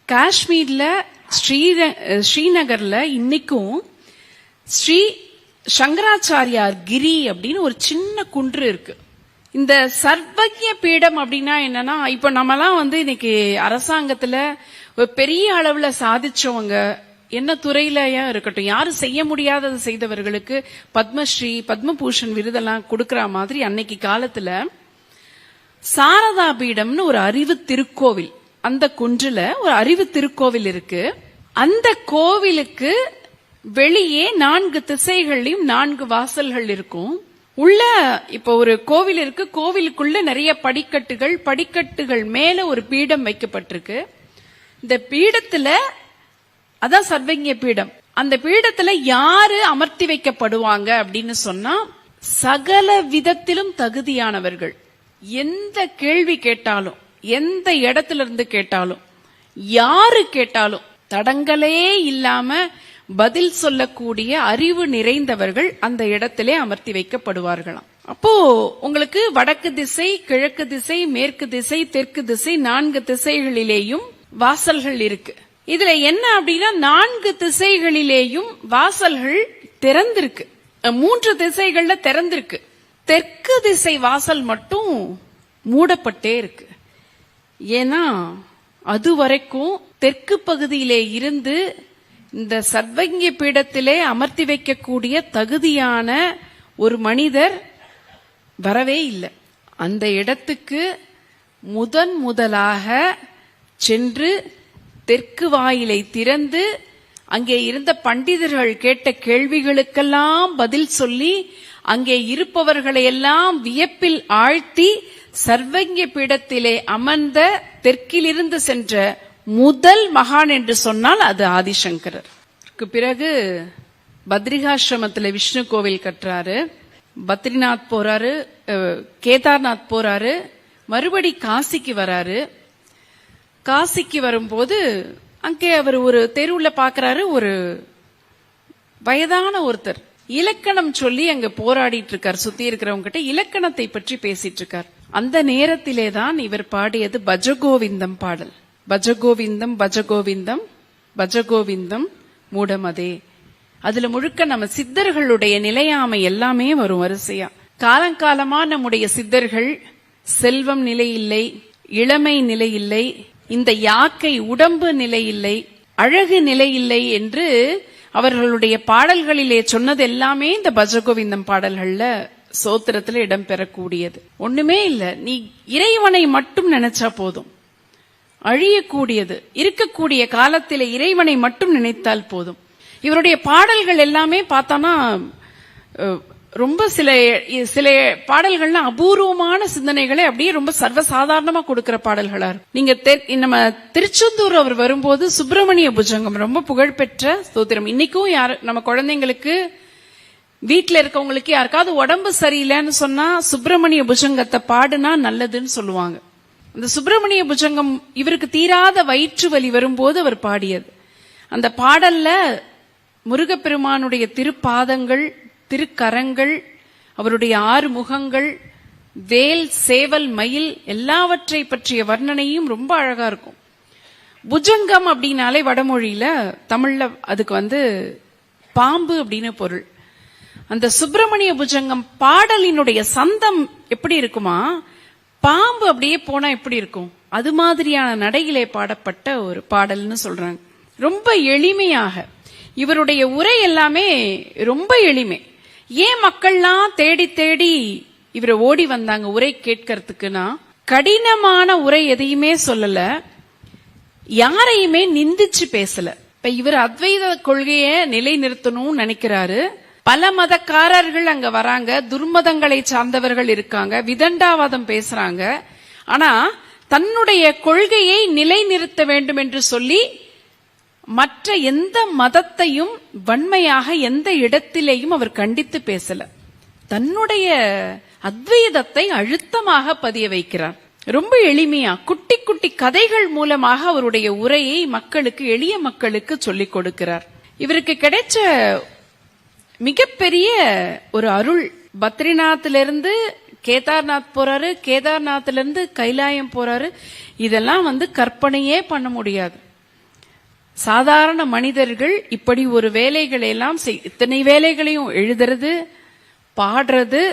காஷ்மீர்ல ஸ்ரீநகர்ல இன்னைக்கும் ஸ்ரீ சங்கராச்சாரியார் கிரி அப்படின்னு ஒரு சின்ன குன்று இருக்கு. இந்த சர்வஜ்ய பீடம் அப்படின்னா என்னன்னா, இப்ப நம்மலாம் இன்னைக்கு அரசாங்கத்துல ஒரு பெரிய அளவுல சாதிச்சவங்க, என்ன துறையிலயா இருக்கட்டும், யாரும் செய்ய முடியாதது செய்தவர்களுக்கு பத்மஸ்ரீ பத்மபூஷன் விருதெல்லாம் கொடுக்கற மாதிரி அன்னைக்கு காலத்துல சாரதா பீடம்னு ஒரு அறிவு திருக்கோவில், அந்த குன்றுல ஒரு அறிவு திருக்கோவில் இருக்கு. அந்த கோவிலுக்கு வெளியே 4 திசைகள்லயும் 4 வாசல்கள் இருக்கும். உள்ள இப்ப ஒரு கோவில் இருக்கு, கோவிலுக்குள்ள நிறைய படிக்கட்டுகள் மேல ஒரு பீடம் வைக்கப்பட்டிருக்கு. இந்த பீடத்துல அதான் சர்வஜ்ய பீடம். அந்த பீடத்துல யாரு அமர்த்தி வைக்கப்படுவாங்க அப்படின்னு சொன்னா, சகல விதத்திலும் தகுதியானவர்கள். எந்த கேள்வி கேட்டாலும், எந்த இடத்துல இருந்து கேட்டாலும், யாரு கேட்டாலும் தடங்களே இல்லாம பதில் சொல்லக்கூடிய அறிவு நிறைந்தவர்கள் அந்த இடத்திலே அமர்த்தி வைக்கப்படுவார்களாம். அப்போ உங்களுக்கு வடக்கு திசை, கிழக்கு திசை, மேற்கு திசை, தெற்கு திசை 4 திசைகளிலேயும் வாசல்கள் இருக்கு. இதுல என்ன அப்படின்னா, 4 திசைகளிலேயும் வாசல்கள் திறந்திருக்கு. 3 திசைகள்ல திறந்திருக்கு. தெற்கு திசை வாசல் மட்டும் மூடப்பட்டே இருக்கு. ஏன்னா அது வரைக்கும் தெற்கு பகுதியிலே இருந்து இந்த சர்வஜ்ய பீடத்திலே அமர்த்தி வைக்கக்கூடிய தகுதியான ஒரு மனிதர் வரவே இல்லை. அந்த இடத்துக்கு முதலாக சென்று தெற்கு வாயிலை திறந்து அங்கே இருந்த பண்டிதர்கள் கேட்ட கேள்விகளுக்கெல்லாம் பதில் சொல்லி அங்கே இருப்பவர்களையெல்லாம் வியப்பில் ஆழ்த்தி சர்வஜ்ய பீடத்திலே அமர்ந்த தெற்கிலிருந்து சென்ற முதல் மகான் என்று சொன்னால் அது ஆதிசங்கரர். பிறகு பத்ரிகாசிரமத்தில் விஷ்ணு கோவில் கட்டுறாரு, பத்ரிநாத் போறாரு, கேதார்நாத் போறாரு, மறுபடி காசிக்கு வராரு. காசிக்கு வரும்போது அங்கே அவர் ஒரு தெருவுல பாக்குறாரு, ஒரு வயதான ஒருத்தர் இலக்கணம் சொல்லி அங்க போராடிட்டு இருக்கார். சுத்தி இருக்கிறவங்க கிட்ட இலக்கணத்தை பற்றி பேசிட்டு இருக்கார். அந்த நேரத்திலே தான் இவர் பாடியது பஜகோவிந்தம் பாடல். பஜகோவிந்தம் பஜகோவிந்தம் பஜகோவிந்தம் மூடமதே. அதுல முழுக்க நம்ம சித்தர்களுடைய நிலையாமை எல்லாமே வரும் வரிசையா. காலங்காலமா நம்முடைய சித்தர்கள் செல்வம் நிலை இல்லை, இளமை நிலை இல்லை, இந்த யாக்கை உடம்பு நிலை இல்லை, அழகு நிலை இல்லை என்று அவர்களுடைய பாடல்களிலே சொன்னது எல்லாமே இந்த பஜகோவிந்தம் பாடல்கள்ல சோத்திரத்துல இடம் பெறக்கூடியது. ஒண்ணுமே இல்ல, நீ இறைவனை மட்டும் நினைச்சா போதும். அழியக்கூடியது இருக்கக்கூடிய காலத்திலே இறைவனை மட்டும் நினைத்தால் போதும். இவருடைய பாடல்கள் எல்லாமே பார்த்தானா ரொம்ப சில பாடல்கள்லாம் அபூர்வமான சிந்தனைகளை அப்படியே ரொம்ப சர்வசாதாரணமா கொடுக்கிற பாடல்களா இருக்கும். நீங்க நம்ம திருச்செந்தூர் அவர் வரும்போது சுப்பிரமணிய புஜங்கம் ரொம்ப புகழ்பெற்ற ஸ்தோத்திரம். இன்னைக்கும் நம்ம குழந்தைங்களுக்கு, வீட்டுல இருக்கவங்களுக்கு யாருக்காவது உடம்பு சரியில்லைன்னு சொன்னா சுப்பிரமணிய புஜங்கத்தை பாடுனா நல்லதுன்னு சொல்லுவாங்க. அந்த சுப்பிரமணிய புஜங்கம் இவருக்கு தீராத வயிற்று வலி வரும்போது அவர் பாடியது. அந்த பாடல்ல முருகப்பெருமானுடைய திருப்பாதங்கள், திருக்கரங்கள், அவருடைய 6 முகங்கள், வேல், சேவல், மயில் எல்லாவற்றை பற்றிய வர்ணனையும் ரொம்ப அழகா இருக்கும். புஜங்கம் அப்படின்னாலே வடமொழியில, தமிழ்ல அதுக்கு பாம்பு அப்படின்னு பொருள். அந்த சுப்பிரமணிய புஜங்கம் பாடலினுடைய சந்தம் எப்படி இருக்குமா, பாம்பு அப்படியே போனா எப்படி இருக்கும், அது மாதிரியான நடையிலே பாடப்பட்ட ஒரு பாடல்னு சொல்றாங்க. ரொம்ப எளிமையாக இவருடைய உரை எல்லாமே ரொம்ப எளிமை. ஏன் மக்கள்லாம் தேடி தேடி இவரை ஓடி வந்தாங்க உரை கேட்கறதுக்குன்னா, கடினமான உரை எதையுமே சொல்லல, யாரையுமே நிந்திச்சு பேசல. இப்ப இவர் அத்வைத கொள்கையை நிலைநிறுத்தணும்னு நினைக்கிறாரு. பல மதக்காரர்கள் அங்க வராங்க, துர்மதங்களை சார்ந்தவர்கள் இருக்காங்க, விதண்டாவாதம் பேசுறாங்க. ஆனா தன்னுடைய கொள்கையை நிலைநிறுத்த வேண்டும் என்று சொல்லி மற்ற எந்த மதத்தையும் வன்மையாக எந்த இடத்திலேயும் அவர் கண்டித்து பேசல. தன்னுடைய அத்வைதத்தை அழுத்தமாக பதிய வைக்கிறார். ரொம்ப எளிமையா குட்டி குட்டி கதைகள் மூலமாக அவருடைய உரையை மக்களுக்கு, எளிய மக்களுக்கு சொல்லிக் கொடுக்கிறார். இவருக்கு கிடைச்ச மிகப்பெரிய ஒரு அருள், பத்ரிநாத்திலிருந்து கேதார்நாத் போறாரு, கேதார்நாத்திலிருந்து கைலாயம் போறாரு. இதெல்லாம் கற்பனையே பண்ண முடியாது. சாதாரண மனிதர்கள் இப்படி ஒரு வேலைகளை எல்லாம் இத்தனை வேலைகளையும் எழுதுறது, பாடுறது,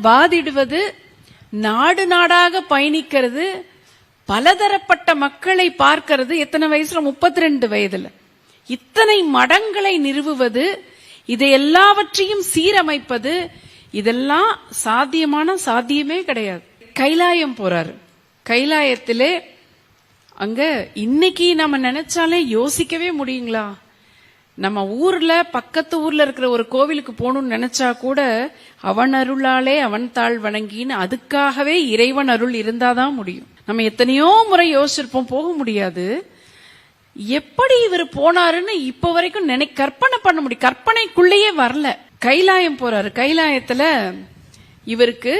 வாதிடுவது, நாடு நாடாக பயணிக்கிறது, பலதரப்பட்ட மக்களை பார்க்கிறது. எத்தனை வயசுல? 32 வயதுல இத்தனை மடங்களை நிறுவுவது, இதை எல்லாவற்றையும் சீரமைப்பது, இதெல்லாம் சாத்தியமே கிடையாது. கைலாயம் போறாரு. கைலாயத்திலே அங்க இன்னைக்கு நம்ம நினைச்சாலே யோசிக்கவே முடியுங்களா? நம்ம ஊர்ல பக்கத்து ஊர்ல இருக்கிற ஒரு கோவிலுக்கு போகணும்னு நினைச்சா கூட அவன் அருளாலே அவன் தாழ் வணங்கின்னு அதுக்காகவே இறைவன் அருள் இருந்தாதான் முடியும். நம்ம எத்தனையோ முறை யோசிச்சிருப்போம், போக முடியாது. எப்படி இவர் போனாருன்னு இப்ப வரைக்கும் கற்பனை பண்ண முடியும். கற்பனைக்குள்ளேயே வரல. கைலாயம் போறாரு. கைலாயத்துல இவருக்கு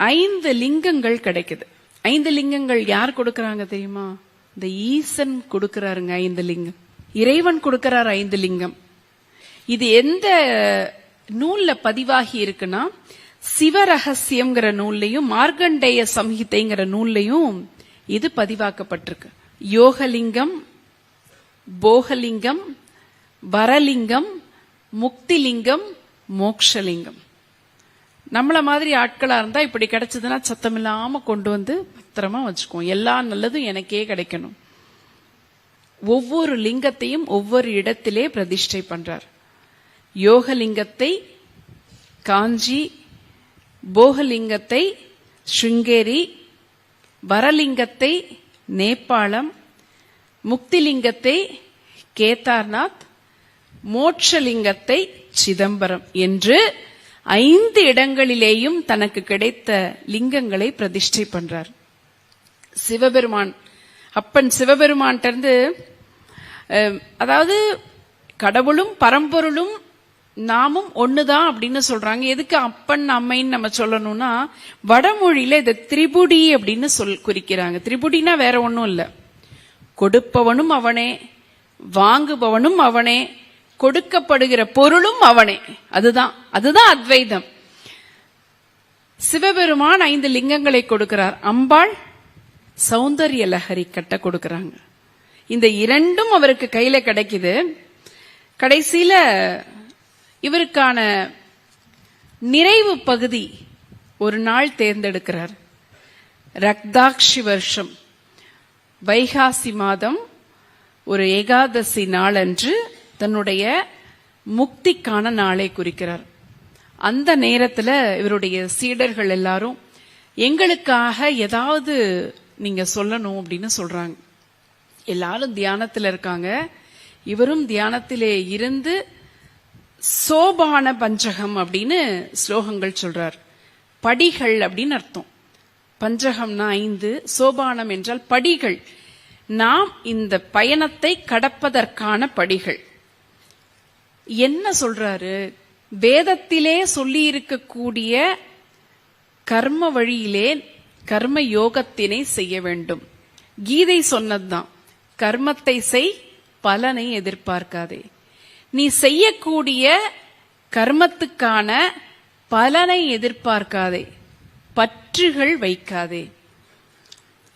5 லிங்கங்கள் கிடைக்குது. 5 லிங்கங்கள் யார் கொடுக்கறாங்க தெரியுமா? இந்த ஈசன் கொடுக்கறாருங்க. 5 லிங்கம் இறைவன் கொடுக்கிறார். 5 லிங்கம். இது எந்த நூல்ல பதிவாகி இருக்குன்னா, சிவரகசியம்ங்கிற நூல்லையும் மார்க்கண்டேய சம்ஹிதைங்கிற நூல்லையும் இது பதிவாக்கப்பட்டிருக்கு. யோகலிங்கம், போகலிங்கம், வரலிங்கம், முக்திலிங்கம், மோக்ஷலிங்கம். நம்மள மாதிரி ஆட்களா இருந்தா இப்படி கிடைச்சதுன்னா சத்தமில்லாம கொண்டு வந்து பத்திரமா வச்சுக்குவோம். எல்லா நல்லதும் எனக்கே கிடைக்கணும். ஒவ்வொரு லிங்கத்தையும் ஒவ்வொரு இடத்திலே பிரதிஷ்டை பண்றார். யோகலிங்கத்தை காஞ்சி, போகலிங்கத்தை ஸ்ருங்கேரி, வரலிங்கத்தை நேபாளம், முக்திலிங்கத்தை கேதார்நாத், மோட்சலிங்கத்தை சிதம்பரம் என்று 5 இடங்களிலேயும் தனக்கு கிடைத்த லிங்கங்களை பிரதிஷ்டை பண்றார். சிவபெருமான், அப்பன் சிவபெருமான் இருந்து, அதாவது கடவுளும் பரம்பொருளும் நாமும் ஒண்ணுதான் அப்படின்னு சொல்றாங்க. எதுக்கு அப்பன் அம்மைன்னு நம்ம சொல்லணும்னா, வடமொழியில இதை திரிபுடி அப்படின்னு குறிக்கிறாங்க. திரிபுடினா வேற ஒண்ணும் இல்ல, கொடுப்பவனும் அவனே, வாங்குபவனும் அவனே, கொடுக்கப்படுகிற பொருளும் அவனே. அதுதான் அத்வைதம். சிவபெருமான் 5 லிங்கங்களை கொடுக்கிறார். அம்பாள் சௌந்தர்ய லஹரி கட்ட கொடுக்கறாங்க. இந்த 2ம் அவருக்கு கையில கிடைக்குது. கடைசியில இவருக்கான நிறைவு பகுதி ஒரு நாள் தேர்ந்தெடுக்கிறார். ரக்தாக்ஷி வருஷம் வைகாசி மாதம் ஒரு ஏகாதசி நாள் அன்று தன்னுடைய முக்திக்கான நாளை குறிக்கிறார். அந்த நேரத்துல இவருடைய சீடர்கள் எல்லாரும் எங்களுக்காக ஏதாவது நீங்க சொல்லணும் அப்படின்னு சொல்றாங்க. எல்லாரும் தியானத்துல இருக்காங்க. இவரும் தியானத்திலே இருந்து சோபான பஞ்சகம் அப்படின்னு ஸ்லோகங்கள் சொல்றார். படிகள் அப்படின்னு அர்த்தம். பஞ்சகம்னா 5, சோபானம் என்றால் படிகள். நாம் இந்த பயணத்தை கடப்பதற்கான படிகள். என்ன சொல்றாரு? வேதத்திலே சொல்லி இருக்கக்கூடிய கர்ம வழியிலே கர்ம யோகத்தினை செய்ய வேண்டும். கீதை சொன்னதுதான், கர்மத்தை செய், பலனை எதிர்பார்க்காதே. நீ செய்யக்கூடிய கர்மத்துக்கான பலனை எதிர்பார்க்காதே, பற்றுகள் வைக்காதே.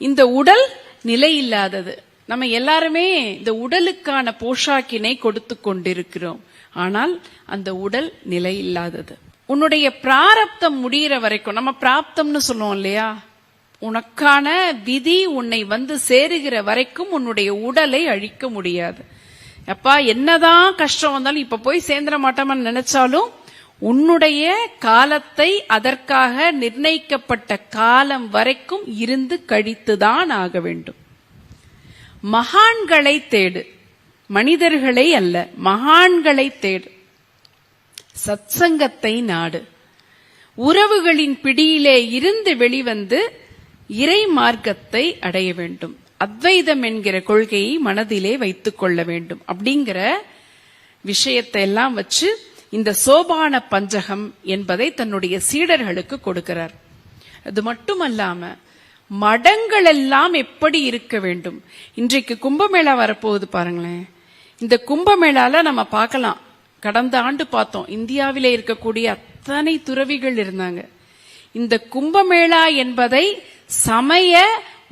இந்த உடல் நிலையில்லாதது. நம்ம எல்லாருமே இந்த உடலுக்கான போஷாக்கினை கொடுத்து கொண்டிருக்கிறோம். ஆனால் அந்த உடல் நிலையில்லாதது. உன்னுடைய பிராரப்தம் முடிகிற வரைக்கும், நம்ம பிராப்தம்னு சொல்லுவோம் இல்லையா, உனக்கான விதி உன்னை வந்து சேருகிற வரைக்கும் உன்னுடைய உடலை அழிக்க முடியாது. அப்பா என்னதான் கஷ்டம் வந்தாலும் இப்ப போய் சேர்ந்துட மாட்டோம்னு நினைச்சாலும் உன்னுடைய காலத்தை அதற்காக நிர்ணயிக்கப்பட்ட காலம் வரைக்கும் இருந்து கழித்துதான் ஆக வேண்டும். மகான்களை தேடு, மனிதர்களை அல்ல, மகான்களை தேடு. சத்சங்கத்தை நாடு. உறவுகளின் பிடியிலே இருந்து வெளிவந்து இறை மார்க்கத்தை அடைய வேண்டும். அத்வைதம் என்கிற கொள்கையை மனதிலே வைத்துக் கொள்ள வேண்டும். அப்படிங்கிற விஷயத்தை எல்லாம் வச்சு இந்த சோபான பஞ்சகம் என்பதை தன்னுடைய சீடர்களுக்கு கொடுக்கிறார். அது மட்டுமல்லாம மடங்கள் எல்லாம் எப்படி இருக்க வேண்டும். இன்றைக்கு கும்பமேளா வரப்போகுது பாருங்களேன். இந்த கும்பமேளால நம்ம பார்க்கலாம், கடந்த ஆண்டு பார்த்தோம், இந்தியாவிலே இருக்கக்கூடிய அத்தனை துறவிகள் இருந்தாங்க. இந்த கும்பமேளா என்பதை சமய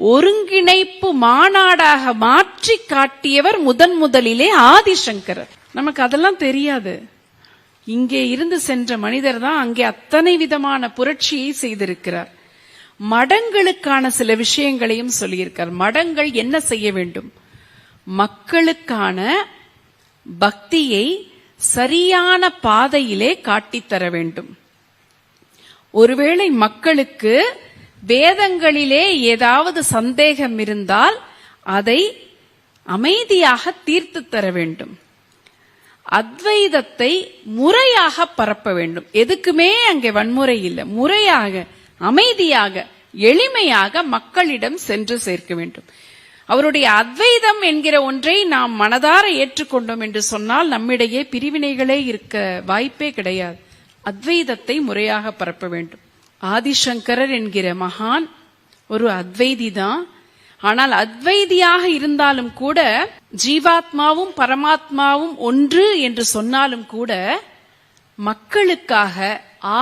ஒருங்கிணைப்பு மாநாடாக மாற்றி காட்டியவர் முதலிலே ஆதிசங்கரர். நமக்கு அதெல்லாம் தெரியாது. இங்கே இருந்து சென்ற மனிதர் தான் அங்கே அத்தனை விதமான புரட்சியை செய்திருக்கிறார். மடங்களுக்கான சில விஷயங்களையும் சொல்லியிருக்கார். மடங்கள் என்ன செய்ய வேண்டும்? மக்களுக்கான பக்தியை சரியான பாதையிலே காட்டித்தர வேண்டும். ஒருவேளை மக்களுக்கு வேதங்களிலே ஏதாவது சந்தேகம் இருந்தால் அதை அமைதியாக தீர்த்து தர வேண்டும். அத்வைதத்தை முறையாக பரப்ப வேண்டும். எதுக்குமே அங்கே வன்முறை இல்லை. முறையாக, அமைதியாக, எளிமையாக மக்களிடம் சென்று சேர்க்க வேண்டும். அவருடைய அத்வைதம் என்கிற ஒன்றை நாம் மனதார ஏற்றுக்கொண்டோம் என்று சொன்னால் நம்மிடையே பிரிவினைகளே இருக்க வாய்ப்பே கிடையாது. அத்வைதத்தை முறையாக பரப்ப வேண்டும். ஆதிசங்கரர் என்கிற மகான் ஒரு அத்வைதி தான். ஆனால் அத்வைதியாக இருந்தாலும் கூட, ஜீவாத்மாவும் பரமாத்மாவும் ஒன்று என்று சொன்னாலும் கூட, மக்களுக்காக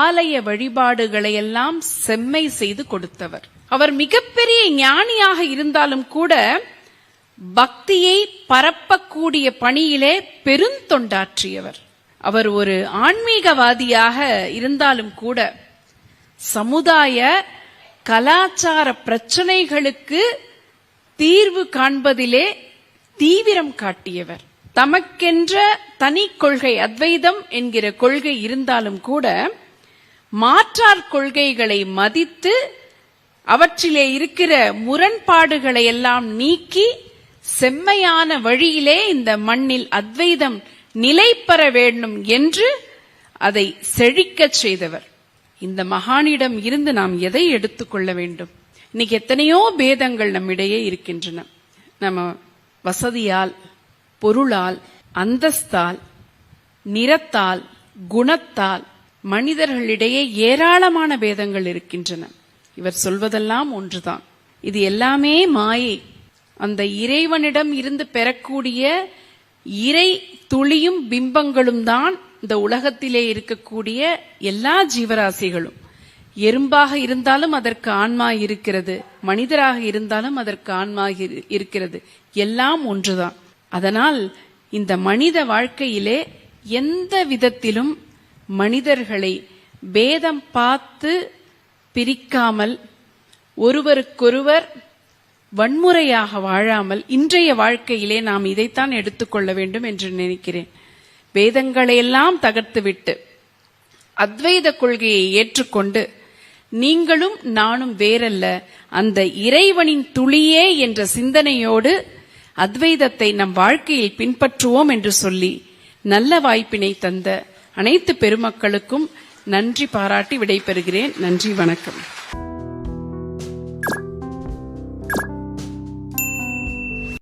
ஆலய வழிபாடுகளை எல்லாம் செம்மை செய்து கொடுத்தவர். அவர் மிகப்பெரிய ஞானியாக இருந்தாலும் கூட பக்தியை பரப்பக்கூடிய பணியிலே பெருந்தொண்டாற்றியவர். அவர் ஒரு ஆன்மீகவாதியாக இருந்தாலும் கூட சமுதாய கலாச்சார பிரச்சனைகளுக்கு தீர்வு காண்பதிலே தீவிரம் காட்டியவர். தமக்கென்ற தனி கொள்கை, அத்வைதம் என்கிற கொள்கை இருந்தாலும் கூட மாற்றார் கொள்கைகளை மதித்து அவற்றிலே இருக்கிற முரண்பாடுகளை எல்லாம் நீக்கி செம்மையான வழியிலே இந்த மண்ணில் அத்வைதம் நிலை பெற வேண்டும் என்று அதை செழிக்கச் செய்தவர். இந்த மகானிடம் இருந்து நாம் எதை எடுத்துக்கொள்ள வேண்டும்? இன்னைக்கு எத்தனையோ பேதங்கள் நம்மிடையே இருக்கின்றன. நம்ம வசதியால், பொருளால், அந்தஸ்தால், நிறத்தால், குணத்தால் மனிதர்களிடையே ஏராளமான பேதங்கள் இருக்கின்றன. இவர் சொல்வதெல்லாம் ஒன்றுதான். இது எல்லாமே மாயை. அந்த இறைவனிடம் இருந்து பெறக்கூடிய இறை துளியும் பிம்பங்களும் தான் இந்த உலகத்திலே இருக்கக்கூடிய எல்லா ஜீவராசிகளும். எறும்பாக இருந்தாலும் அதற்கு ஆன்மா இருக்கிறது, மனிதராக இருந்தாலும் அதற்கு ஆன்மா இருக்கிறது. எல்லாம் ஒன்றுதான். அதனால் இந்த மனித வாழ்க்கையிலே எந்த விதத்திலும் மனிதர்களை பேதம் பார்த்து பிரிக்காமல், ஒருவருக்கொருவர் வன்முறையாக வாழாமல் இன்றைய வாழ்க்கையிலே நாம் இதைத்தான் எடுத்துக்கொள்ள வேண்டும் என்று நினைக்கிறேன். வேதங்களையெல்லாம் தகர்த்துவிட்டு அத்வைத கொள்கையை ஏற்றுக்கொண்டு நீங்களும் நானும் வேறல்ல, அந்த இறைவனின் துளியே என்ற சிந்தனையோடு அத்வைதத்தை நம் வாழ்க்கையில் பின்பற்றுவோம் என்று சொல்லி நல்ல வாய்ப்பினை தந்த அனைத்து பெருமக்களுக்கும் நன்றி பாராட்டி விடைபெறுகிறேன். நன்றி, வணக்கம்.